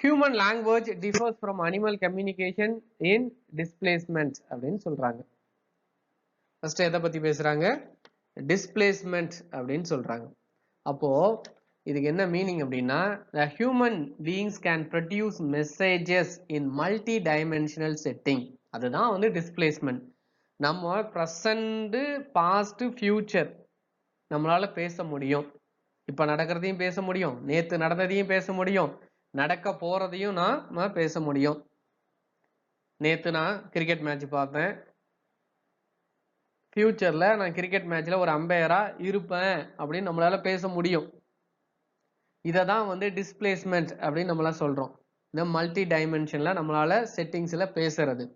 Human language differs from animal communication in displacement அப்படின்னு சொல்றாங்க. ஃபர்ஸ்ட் எதை பத்தி பேசுறாங்க? டிஸ்பிளேஸ்மெண்ட் அப்படின்னு சொல்றாங்க. அப்போ இதுக்கு என்ன மீனிங் அப்படின்னா, the human beings can produce messages in multi-dimensional setting. அதுதான் டிஸ்பிளேஸ்மெண்ட். நம்ம ப்ரெசண்ட், பாஸ்ட், ஃபியூச்சர் நம்மளால பேச முடியும். இப்ப நடக்கிறதையும் பேச முடியும், நேத்து நடந்ததையும் பேச முடியும், நடக்க போறதையும் நான் பேச முடியும். நேத்து நான் கிரிக்கெட் மேட்ச் பார்த்தேன், ஃபியூச்சர்ல நான் கிரிக்கெட் மேட்ச்ல ஒரு அம்பையரா இருப்பேன் அப்படின்னு நம்மளால பேச முடியும். இதை தான் டிஸ்பிளேஸ்மெண்ட் அப்படின்னு நம்மளா சொல்றோம். இந்த மல்டி டைமென்ஷன்ல நம்மளால செட்டிங்ஸ்ல பேசுறது.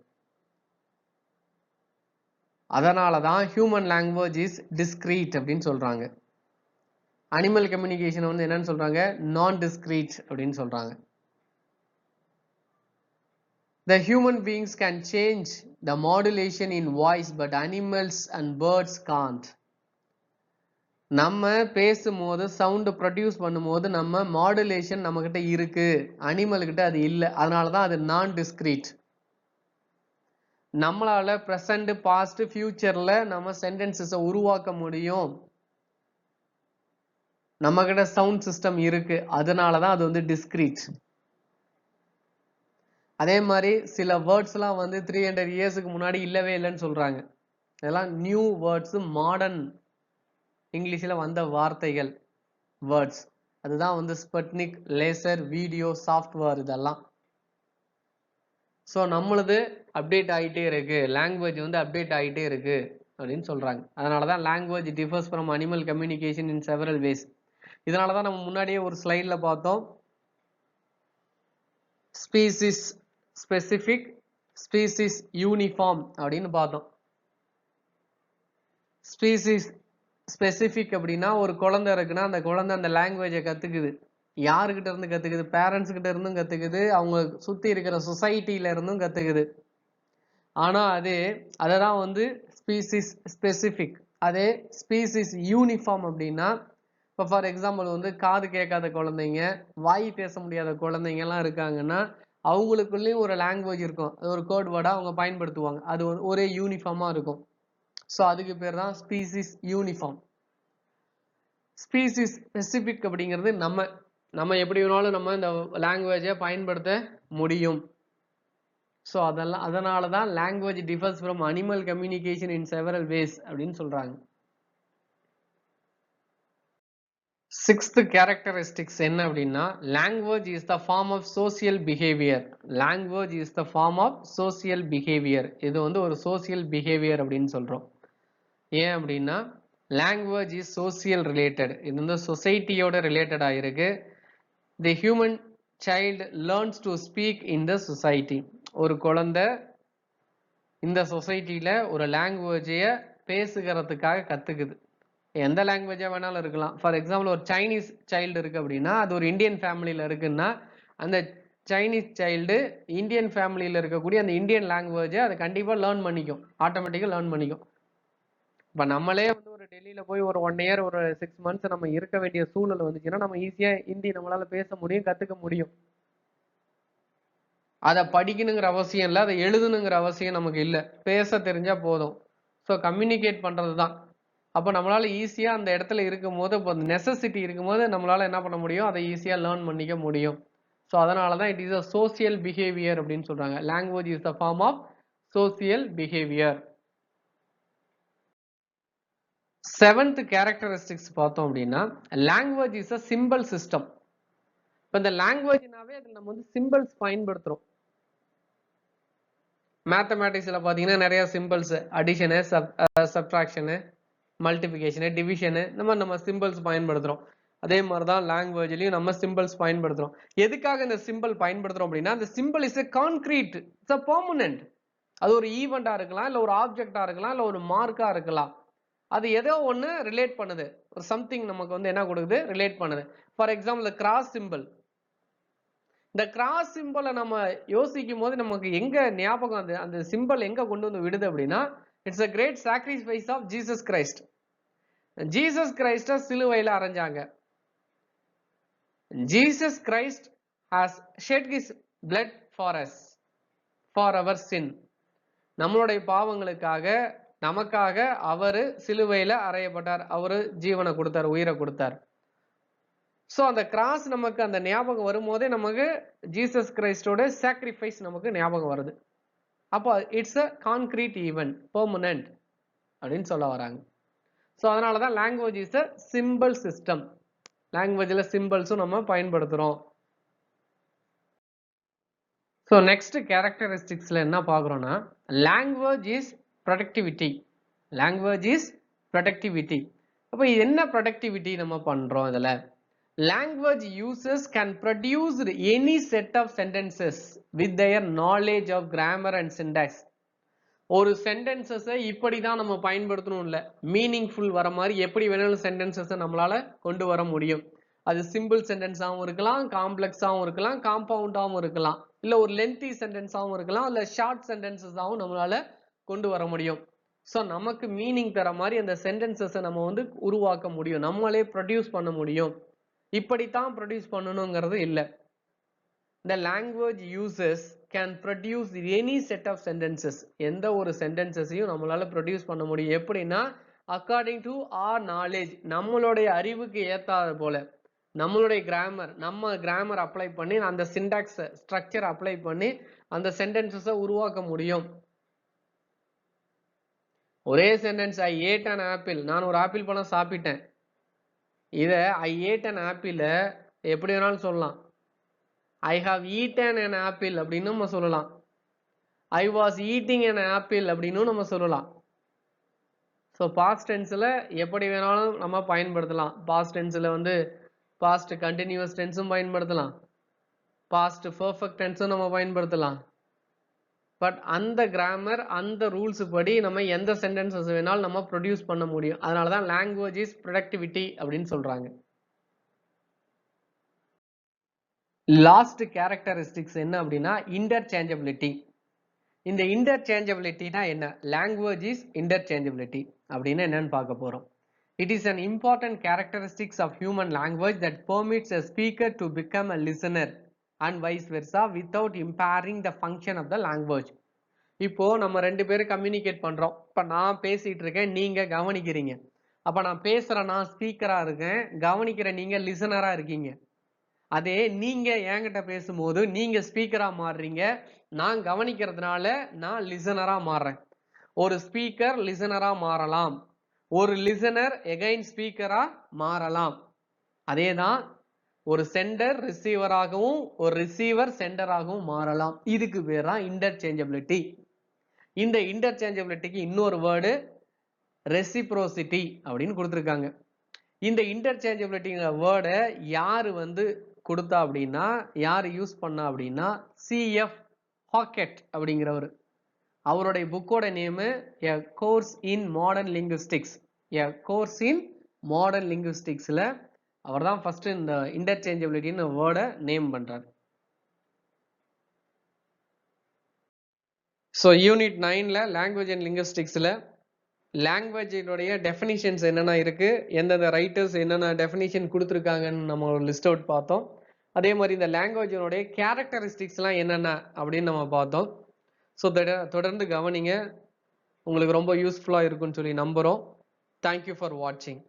அதனால தான் ஹியூமன் லாங்குவேஜ் இஸ் டிஸ்கிரீட் அப்படின்னு சொல்றாங்க. அனிமல் கம்யூனிகேஷன் என்னன்னு சொல்றாங்க? நான் டிஸ்கிரீட் அப்படின்னு சொல்றாங்க. The human beings can change the modulation in voice, but animals and birds can't. நம்ம பேசும்போது சவுண்ட் ப்ரொடியூஸ் பண்ணும்போது நம்ம மாடுலேஷன் நம்ம கிட்ட இருக்கு, அனிமல் கிட்ட அது இல்லை. அதனாலதான் அது நான் டிஸ்கிரீட். நம்மளால பிரசன்ட், பாஸ்ட், ஃபியூச்சர்ல நம்ம சென்டென்சஸை உருவாக்க முடியும். நம்ம கிட்ட சவுண்ட் சிஸ்டம் இருக்கு, அதனாலதான் அது டிஸ்கிரீட். அதே மாதிரி சில வேர்ட்ஸ் எல்லாம் 300 இயர்ஸ்க்கு முன்னாடி இல்லவே இல்லைன்னு சொல்றாங்க. இதெல்லாம் நியூ வேர்ட்ஸ், மாடர்ன் இங்கிலீஷ்ல வந்த வார்த்தைகள், வேர்ட்ஸ். அதுதான் ஸ்புட்னிக், லேசர், வீடியோ, சாஃப்ட்வேர் இதெல்லாம். ஸோ நம்மளது அப்டேட் ஆகிட்டே இருக்கு, லாங்குவேஜ் அப்டேட் ஆகிட்டே இருக்கு அப்படின்னு சொல்றாங்க. அதனாலதான் language differs from animal communication in several ways. இதனாலதான் நம்ம முன்னாடியே ஒரு ஸ்லைட்ல பார்த்தோம், ஸ்பீசிஸ் ஸ்பெசிபிக், ஸ்பீசிஸ் யூனிஃபார்ம் அப்படின்னு பார்த்தோம். ஸ்பீசிஸ் ஸ்பெசிபிக் அப்படின்னா ஒரு குழந்தை இருக்குன்னா அந்த குழந்தை அந்த லாங்குவேஜை கத்துக்குது. யாருக்கிட்ட இருந்து கத்துக்குது? பேரண்ட்ஸ் கிட்ட இருந்தும் கத்துக்குது, அவங்க சுத்தி இருக்கிற சொசைட்டில இருந்தும் கத்துக்குது. ஆனா அததான் ஸ்பீசிஸ் ஸ்பெசிபிக். அதே ஸ்பீசிஸ் யூனிஃபார்ம் அப்படின்னா, இப்போ ஃபார் எக்ஸாம்பிள் காது கேட்காத குழந்தைங்க, வாய் பேச முடியாத குழந்தைங்க எல்லாம் இருக்காங்கன்னா அவங்களுக்குள்ளேயும் ஒரு லாங்குவேஜ் இருக்கும், அது ஒரு கோட் வேர்டா அவங்க பயன்படுத்துவாங்க, அது ஒரே யூனிஃபார்மா இருக்கும். ஸோ அதுக்கு பேர் தான் ஸ்பீசிஸ் யூனிஃபார்ம். ஸ்பீசிஸ் ஸ்பெசிபிக் அப்படிங்கிறது நம்ம எப்படி வேணாலும் நம்ம இந்த லாங்குவேஜை பயன்படுத்த முடியும். ஸோ அதனால தான் language differs from animal communication in several ways அப்படின்னு சொல்றாங்க. சிக்ஸ்த் கேரக்டரிஸ்டிக்ஸ் என்ன அப்படின்னா, language is the form of social behaviour. Language is the form of social behaviour. இது ஒரு சோசியல் பிஹேவியர் அப்படின்னு சொல்றோம். ஏன் அப்படின்னா லாங்குவேஜ் இஸ் சோசியல் ரிலேட்டட். இது சொசைட்டியோட ரிலேட்டடா இருக்கு. The human child learns to speak in the society. ஒரு குழந்தை இந்த சொசைட்டில ஒரு லாங்குவேஜைய பேசுகிறதுக்காக கத்துக்குது. எந்த லாங்குவேஜா வேணாலும் இருக்கலாம். ஃபார் எக்ஸாம்பிள் ஒரு சைனீஸ் சைல்டு இருக்கு அப்படின்னா, அது ஒரு இந்தியன் ஃபேமிலியில இருக்குன்னா, அந்த சைனீஸ் சைல்டு இந்தியன் ஃபேமிலியில இருக்கக்கூடிய அந்த இந்தியன் லாங்குவேஜை அது கண்டிப்பா லேர்ன் பண்ணிக்கும். ஆட்டோமேட்டிக்கா லேர்ன் பண்ணிக்கும். இப்ப நம்மளே வந்து ஒரு டெல்லியில போய் ஒரு 1 இயர் ஒரு 6 மந்த்ஸ் நம்ம இருக்க வேண்டிய சூழல் வந்துச்சுன்னா, நம்ம ஈஸியா ஹிந்தி நம்மளால பேச முடியும், கத்துக்க முடியும். அதை படிக்கணுங்கிற அவசியம் இல்லை, அதை எழுதணுங்கிற அவசியம் நமக்கு இல்லை. பேச தெரிஞ்சா போதும். ஸோ கம்யூனிகேட் பண்றது தான். அப்போ நம்மளால ஈஸியா அந்த இடத்துல இருக்கும்போது, இப்போ நெசசிட்டி இருக்கும்போது நம்மளால என்ன பண்ண முடியும், அதை ஈஸியா லேர்ன் பண்ணிக்க முடியும். ஸோ அதனால தான் it is a social behaviour அப்படின்னு சொல்றாங்க. Language is the form of social behaviour. 7th characteristics பார்த்தோம் அப்படின்னா, language is a simple system. இப்போ இந்த லாங்குவேஜ்னாவே அதில் நம்ம வந்து சிம்பிள்ஸ் பயன்படுத்துறோம். மேத்தமேட்டிக்ஸ்ல பார்த்தீங்கன்னா நிறைய சிம்பிள்ஸ், அடிஷனு, சப்ட்ராக்ஷனு, மல்டிபிகேஷனு, டிவிஷனு, நம்ம சிம்பிள்ஸ் பயன்படுத்துறோம். அதே மாதிரி தான் லாங்குவேஜ்லயும் நம்ம சிம்பிள்ஸ் பயன்படுத்துறோம். எதுக்காக இந்த சிம்பிள் பயன்படுத்துறோம் அப்படின்னா, அந்த simple is a concrete, it's a permanent. அது ஒரு ஈவெண்டா இருக்கலாம், இல்ல ஒரு ஆப்ஜெக்டா இருக்கலாம், இல்ல ஒரு மார்க்கா இருக்கலாம். அது ஏதோ ஒண்ணு ரிலேட் பண்ணுது. ஒரு சம்திங் நமக்கு வந்து என்ன கொடுக்குது, ரிலேட் பண்ணுது. For example cross simple. இந்த கிராஸ் சிம்பிளை நம்ம யோசிக்கும் போது நமக்கு எங்க ஞாபகம், அந்த சிம்பிள் எங்க கொண்டு வந்து விடுது அப்படின்னா, it's a great sacrifice of Jesus Christ. Jesus Christ சிலுவையில அறைஞ்சாங்க. Jesus Christ has shed his blood for us, for our sin. நம்மளுடைய பாவங்களுக்காக, நமக்காக அவரு சிலுவையில அறையப்பட்டார். அவரு ஜீவனை கொடுத்தார், உயிரை கொடுத்தார். சோ அந்த கிராஸ் நமக்கு அந்த ஞாபகம் வரும்போதே நமக்கு ஜீசஸ் கிரைஸ்டோட சாக்ரிஃபைஸ் நமக்கு ஞாபகம் வருது. அப்போ it's a concrete event, permanent அப்படின்னு சொல்ல வராங்க. ஸோ அதனால தான் language is a simple system. லாங்குவேஜில் சிம்பிள்ஸும் நம்ம பயன்படுத்துகிறோம். ஸோ நெக்ஸ்ட் கேரக்டரிஸ்டிக்ஸில் என்ன பார்க்குறோன்னா, language is productivity. Language is productivity. அப்போ என்ன ப்ரொடக்டிவிட்டி நம்ம பண்ணுறோம் இதில்? Language users can produce any set of sentences with their knowledge of grammar and syntax. ஒரு சென்டென்சஸை இப்படி தான் நம்ம பயன்படுத்தணும் இல்லை, மீனிங்ஃபுல் வர மாதிரி எப்படி வேணாலும் சென்டென்சஸை நம்மளால கொண்டு வர முடியும். அது சிம்பிள் சென்டென்ஸாகவும் இருக்கலாம், காம்ப்ளெக்ஸாகவும் இருக்கலாம், காம்பவுண்டாகவும் இருக்கலாம், இல்லை ஒரு லென்த்தி சென்டென்ஸாகவும் இருக்கலாம், இல்லை ஷார்ட் சென்டென்சஸாகவும் நம்மளால கொண்டு வர முடியும். ஸோ நமக்கு மீனிங் தர மாதிரி அந்த சென்டென்சஸை நம்ம வந்து உருவாக்க முடியும், நம்மளே ப்ரொடியூஸ் பண்ண முடியும். இப்படித்தான் ப்ரொடியூஸ் பண்ணணுங்கிறது இல்லை. The language users can produce any set of sentences. எந்த ஒரு சென்டென்சஸையும் நம்மளால ப்ரொடியூஸ் பண்ண முடியும். எப்படின்னா, according to our knowledge, நம்மளுடைய அறிவுக்கு ஏத்தாத போல, நம்மளுடைய கிராமர், நம்ம கிராமர் அப்ளை பண்ணி அந்த சிண்டாக்ஸ் ஸ்ட்ரக்சர் அப்ளை பண்ணி அந்த சென்டென்சஸை உருவாக்க முடியும். ஒரே sentence, I ate an apple, நான் ஒரு ஆப்பிள் பழம் சாப்பிட்டேன். இதை ஐ ஏட் அன் ஆப்பிள் எப்படி வேணாலும் சொல்லலாம். I have eaten an apple அப்படின்னு நம்ம சொல்லலாம். I was eating an apple அப்படின்னு நம்ம சொல்லலாம். ஸோ பாஸ்ட் டென்ஸில் எப்படி வேணாலும் நம்ம பயன்படுத்தலாம். பாஸ்ட் டென்ஸில் வந்து பாஸ்ட் கண்டினியூஸ் டென்ஸும் பயன்படுத்தலாம், பாஸ்ட் பெர்ஃபெக்ட் டென்ஸும் நம்ம பயன்படுத்தலாம். பட் அந்த கிராமர், அந்த ரூல்ஸ் படி நம்ம எந்த சென்டென்சஸ் வேணாலும் நம்ம ப்ரொடியூஸ் பண்ண முடியும். அதனால தான் லாங்குவேஜ் இஸ் ப்ரொடக்டிவிட்டி அப்படின்னு சொல்றாங்க. லாஸ்ட் கேரக்டரிஸ்டிக்ஸ் என்ன அப்படின்னா, இன்டர்சேஞ்சபிலிட்டி. இந்த இன்டர்சேஞ்சபிலிட்டினா என்ன? லாங்குவேஜ் இஸ் இன்டர்சேஞ்சபிலிட்டி அப்படின்னு என்னன்னு பார்க்க போறோம். It is an important characteristics of human language that permits a speaker to become a listener and vice versa without impairing the function of the language. இப்போ நம்ம ரெண்டு பேரும் கம்யூனிகேட் பண்றோம். இப்ப நான் பேசிட்டு இருக்கேன், நீங்க கவனிக்கிறீங்க. அப்ப நான் பேசுறேன், நான் ஸ்பீக்கரா இருக்கேன், கவனிக்கிற நீங்க லிசனரா இருக்கீங்க. அதே நீங்க என்கிட்ட பேசும்போது நீங்க ஸ்பீக்கரா மாறுறீங்க, நான் கவனிக்கிறதுனால நான் லிசனரா மாறுறேன். ஒரு ஸ்பீக்கர் லிசனரா மாறலாம், ஒரு லிசனர் எகைன் ஸ்பீக்கரா மாறலாம். அதேதான் ஒரு சென்டர் ரிசீவராகவும் ஒரு ரிசீவர் சென்டராகவும் மாறலாம். இதுக்கு பேர் தான் இன்டர்சேஞ்சபிலிட்டி. இந்த இன்டர்சேஞ்சபிலிட்டிக்கு இன்னொரு வேர்டு ரெசிப்ரோசிட்டி அப்படின்னு கொடுத்துருக்காங்க. இந்த இன்டர்சேஞ்சபிலிட்டிங்கிற வேர்டை யாரு வந்து கொடுத்தா அப்படின்னா, யார் யூஸ் பண்ணா அப்படின்னா, சிஎஃப் ஹாக்கெட் அப்படிங்கிறவர். அவருடைய புக்கோட name a course in modern linguistics. A course in modern லிங்குவிஸ்டிக்ஸ்ல அவர் தான் ஃபர்ஸ்ட் இந்த இன்டர்சேஞ்சபிலிட்டின்னு வேர்டை நேம் பண்றாரு. ஸோ யூனிட் 9ல லாங்குவேஜ் அண்ட் லிங்குவிஸ்டிக்ஸ்ல லாங்குவேஜினுடைய டெஃபினிஷன்ஸ் என்னென்ன இருக்கு, எந்தெந்த ரைட்டர்ஸ் என்னென்ன டெஃபினிஷன் கொடுத்துருக்காங்கன்னு நம்ம ஒரு லிஸ்ட் அவுட் பார்த்தோம். அதே மாதிரி இந்த லாங்குவேஜினுடைய கேரக்டரிஸ்டிக்ஸ்லாம் என்னென்ன அப்படின்னு நம்ம பார்த்தோம். ஸோ தொடர்ந்து கவனிங்க, உங்களுக்கு ரொம்ப யூஸ்ஃபுல்லாக இருக்குன்னு சொல்லி நம்புகிறோம். தேங்க்யூ ஃபார் வாட்சிங்.